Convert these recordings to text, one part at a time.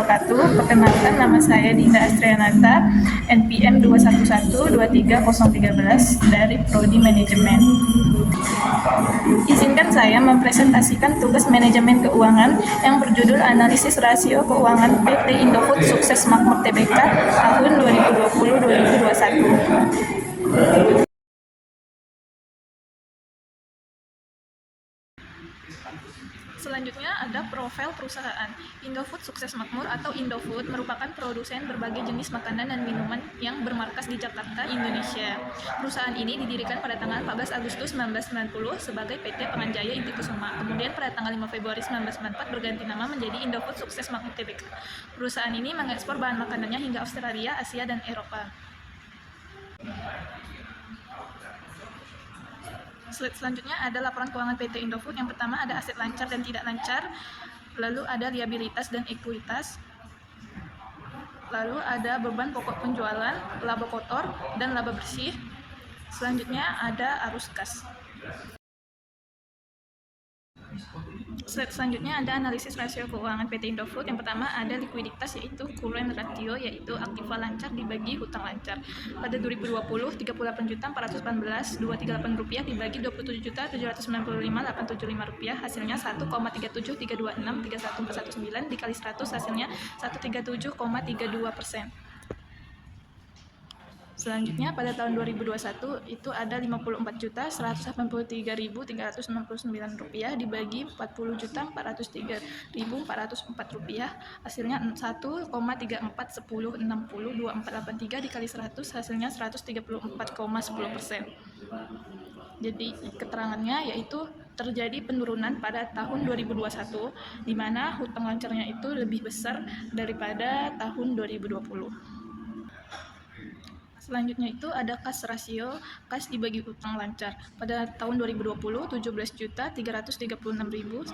wabarakatuh. Perkenalkan, nama saya Dinda Astrianata, NPM 211-23013 dari Prodi Manajemen. Izinkan saya mempresentasikan tugas manajemen keuangan yang berjudul Analisis Rasio Keuangan PT Indofood Sukses Makmur Tbk tahun 2020-2021. Selanjutnya ada profil perusahaan. Indofood Sukses Makmur atau Indofood merupakan produsen berbagai jenis makanan dan minuman yang bermarkas di Jakarta, Indonesia. Perusahaan ini didirikan pada tanggal 14 Agustus 1990 sebagai PT Panganjaya Inti Kusuma. Kemudian pada tanggal 5 Februari 1994 berganti nama menjadi Indofood Sukses Makmur Tbk. Perusahaan ini mengekspor bahan makanannya hingga Australia, Asia, dan Eropa. Slide selanjutnya ada laporan keuangan PT Indofood. Yang pertama ada aset lancar dan tidak lancar, lalu ada liabilitas dan ekuitas, lalu ada beban pokok penjualan, laba kotor, dan laba bersih. Selanjutnya ada arus kas. Slide selanjutnya ada analisis rasio keuangan PT Indofood. Yang pertama ada likuiditas, yaitu current ratio, yaitu aktiva lancar dibagi hutang lancar. Pada 2020, 38.418.238 rupiah dibagi 27.795.875 rupiah, hasilnya 1,373263149 dikali 100, hasilnya 137,32%. Selanjutnya pada tahun 2021 itu ada 54.183.369 rupiah dibagi 40.403.404 rupiah, hasilnya 1,3410602483 dikali 100, hasilnya 134,10%. Jadi keterangannya yaitu terjadi penurunan pada tahun 2021 di mana hutang lancarnya itu lebih besar daripada tahun 2020. Selanjutnya itu ada kas rasio, kas dibagi hutang lancar. Pada tahun 2020, 17.336.960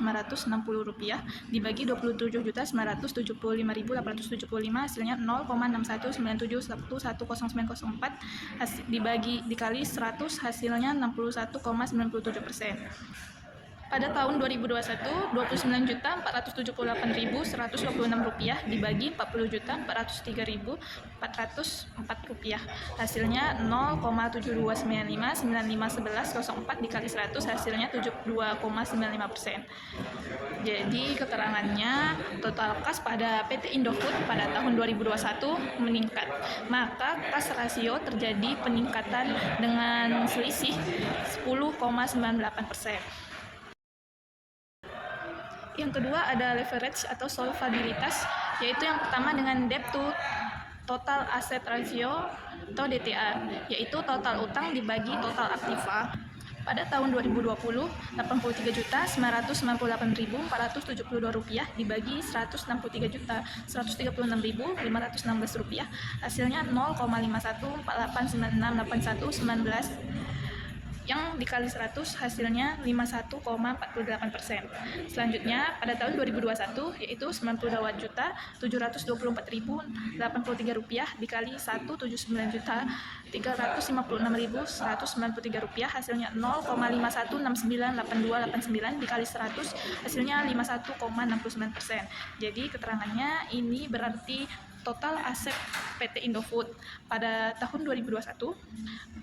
rupiah dibagi 27.975.875, hasilnya 0,619711094 dibagi 100, hasilnya 61,97%. Pada tahun 2021, 29.478.126 rupiah dibagi 40.403.404 rupiah, hasilnya 0,7295951104 dikali 100, hasilnya 72,95%. Jadi keterangannya total kas pada PT Indofood pada tahun 2021 meningkat, maka kas rasio terjadi peningkatan dengan selisih 10,98%. Yang kedua ada leverage atau solvabilitas, yaitu yang pertama dengan debt to total asset ratio atau DTA, yaitu total utang dibagi total aktiva. Pada tahun 2020, 83.998.472 rupiah dibagi 163.136.516 rupiah, hasilnya 0,5148968119 yang dikali 100, hasilnya 51,48%. Selanjutnya pada tahun 2021 yaitu 92.724.083 rupiah dikali 179.356.193 rupiah, hasilnya 0,51698289 dikali 100, hasilnya 51,69%. Jadi keterangannya ini berarti total aset PT Indofood pada tahun 2021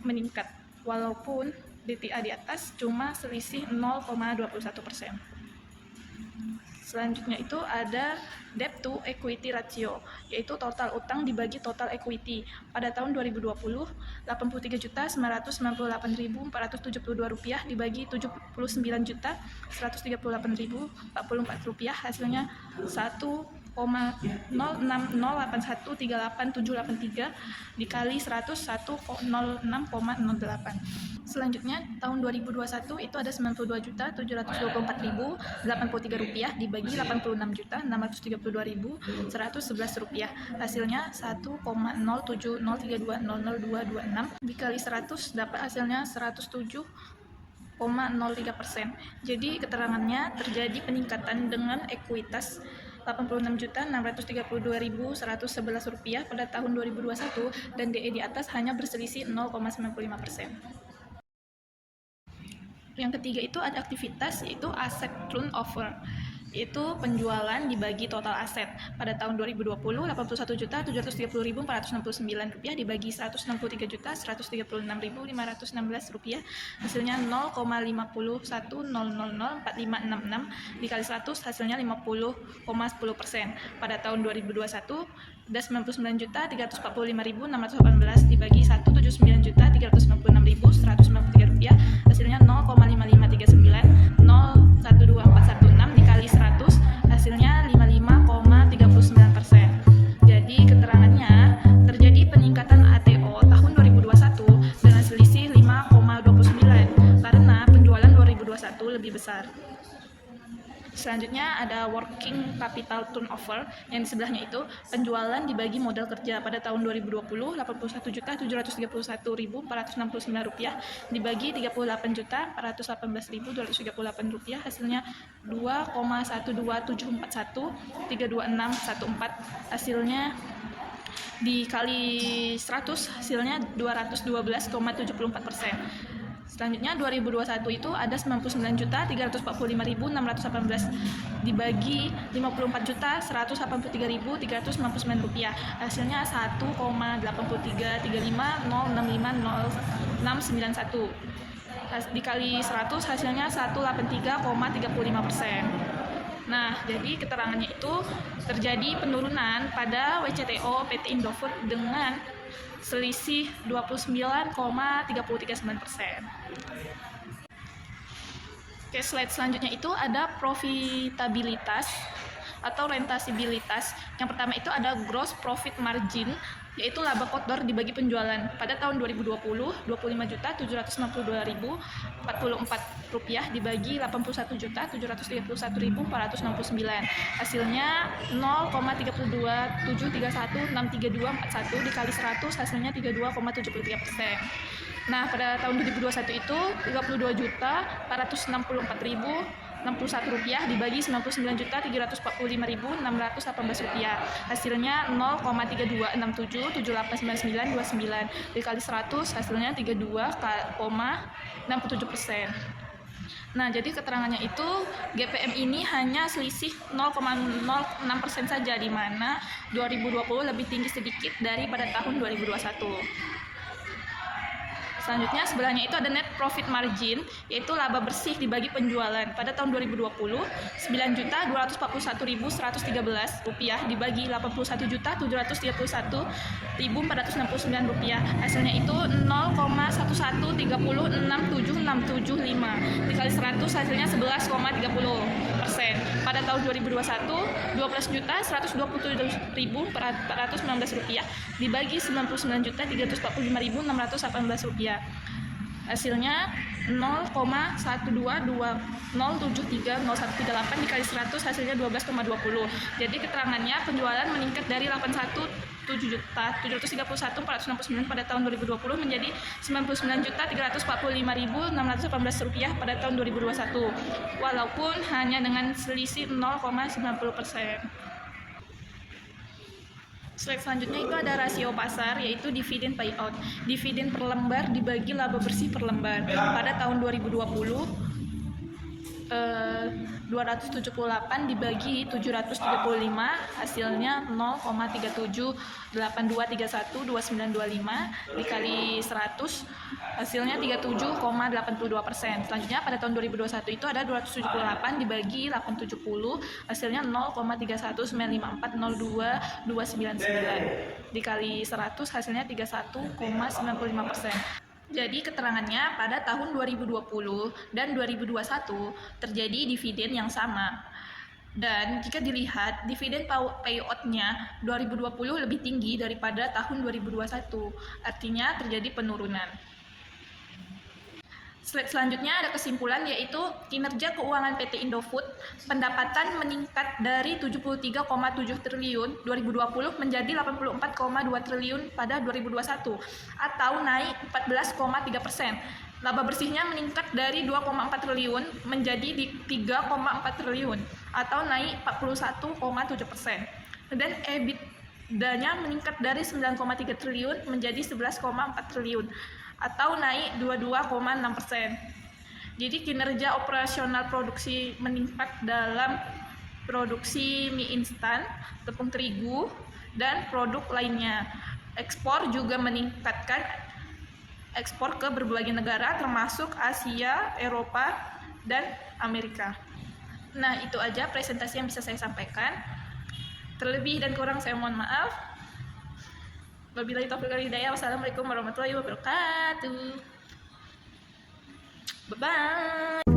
meningkat, walaupun DTA di atas cuma selisih 0,21%. Selanjutnya itu ada debt to equity ratio, yaitu total utang dibagi total equity. Pada tahun 2020, 83.998.472 rupiah dibagi 79.138.044 rupiah, hasilnya 1,06081387873 dikali 100, 106,08. Selanjutnya tahun 2021 itu ada 92.724.083 rupiah dibagi 86.632.111 rupiah, hasilnya 1,070320026 dikali 100 dapat hasilnya 107,03%. Jadi keterangannya terjadi peningkatan dengan ekuitas 86.632.111 rupiah pada tahun 2021 dan DE di atas hanya berselisih 0,95%. Yang ketiga itu ada aktivitas, yaitu aset turnover. Itu penjualan dibagi total aset. Pada tahun 2020, Rp81.730.469 dibagi Rp163.136.516, hasilnya 0,510004566 dikali 100, hasilnya 50,10%. Pada tahun 2021, ada Rp99.345.618 dibagi Rp179.396.193, hasilnya 0,5539, 0,12416 dikali 100, hasilnya 55,39%. Jadi keterangannya, terjadi peningkatan ATO tahun 2021 dengan selisih 5,29 karena penjualan 2021 lebih besar. Selanjutnya ada working capital turnover, yang di sebelahnya itu penjualan dibagi modal kerja. Pada tahun 2020, Rp81.730.469 dibagi Rp38.418.238, hasilnya 2,12741,32614, hasilnya dikali 100, hasilnya 212,74%. Selanjutnya 2021 itu ada Rp99.345.618 dibagi Rp54.183.399, hasilnya 1,833506506991 dikali 100, hasilnya 183,35%. Nah, jadi keterangannya itu terjadi penurunan pada WCTO PT Indofood dengan selisih 29,339%. Oke, slide selanjutnya itu ada profitabilitas atau rentabilitas. Yang pertama itu ada gross profit margin, yaitu laba kotor dibagi penjualan. Pada tahun 2020, Rp25.750.044 dibagi Rp81.731.469, hasilnya 0,327316341 dikali 100, hasilnya 32,73%. Nah, pada tahun 2021 itu Rp39.464.061 dibagi Rp99.345.618, hasilnya 0,3267789929 dikali 100, hasilnya 32,67%. Nah, jadi keterangannya itu GPM ini hanya selisih 0,06% saja, di mana 2020 lebih tinggi sedikit daripada tahun 2021. Selanjutnya sebelahnya itu ada net profit margin, yaitu laba bersih dibagi penjualan. Pada tahun 2020, Rp9.241.113 dibagi Rp81.731.469, hasilnya itu 0,113067675 dikali 100, hasilnya 11,30%. Pada tahun 2021, Rp12.127.419 dibagi Rp99.345.618, hasilnya 0,12207301338 dikali 100, hasilnya 12,20. Jadi keterangannya penjualan meningkat dari 81.731.469 pada tahun 2020 menjadi Rp99.345.618 pada tahun 2021, walaupun hanya dengan selisih 0,90%. Slide selanjutnya itu ada rasio pasar, yaitu dividen payout. Dividen per lembar dibagi laba bersih per lembar. Pada tahun 2020, 278 dibagi 735, hasilnya 0,3782312925 dikali 100, hasilnya 37,82%. Selanjutnya pada tahun 2021 itu ada 278 dibagi 870, hasilnya 0,3195402299 dikali 100, hasilnya 31,95%. Jadi keterangannya pada tahun 2020 dan 2021 terjadi dividen yang sama. Dan jika dilihat dividen payout-nya 2020 lebih tinggi daripada tahun 2021, artinya terjadi penurunan. Slide selanjutnya ada kesimpulan, yaitu kinerja keuangan PT Indofood, pendapatan meningkat dari 73,7 triliun 2020 menjadi 84,2 triliun pada 2021 atau naik 14,3%. Laba bersihnya meningkat dari 2,4 triliun menjadi 3,4 triliun atau naik 41,7%. Dan EBITDA-nya meningkat dari 9,3 triliun menjadi 11,4 triliun atau naik 22,6%. Jadi kinerja operasional produksi meningkat dalam produksi mie instan, tepung terigu, dan produk lainnya. Ekspor juga meningkatkan ekspor ke berbagai negara termasuk Asia, Eropa, dan Amerika. Nah, itu aja presentasi yang bisa saya sampaikan. Terlebih dan kurang saya mohon maaf. Wabillahi taufiq wal hidayah. Wassalamualaikum warahmatullahi wabarakatuh. Bye-bye.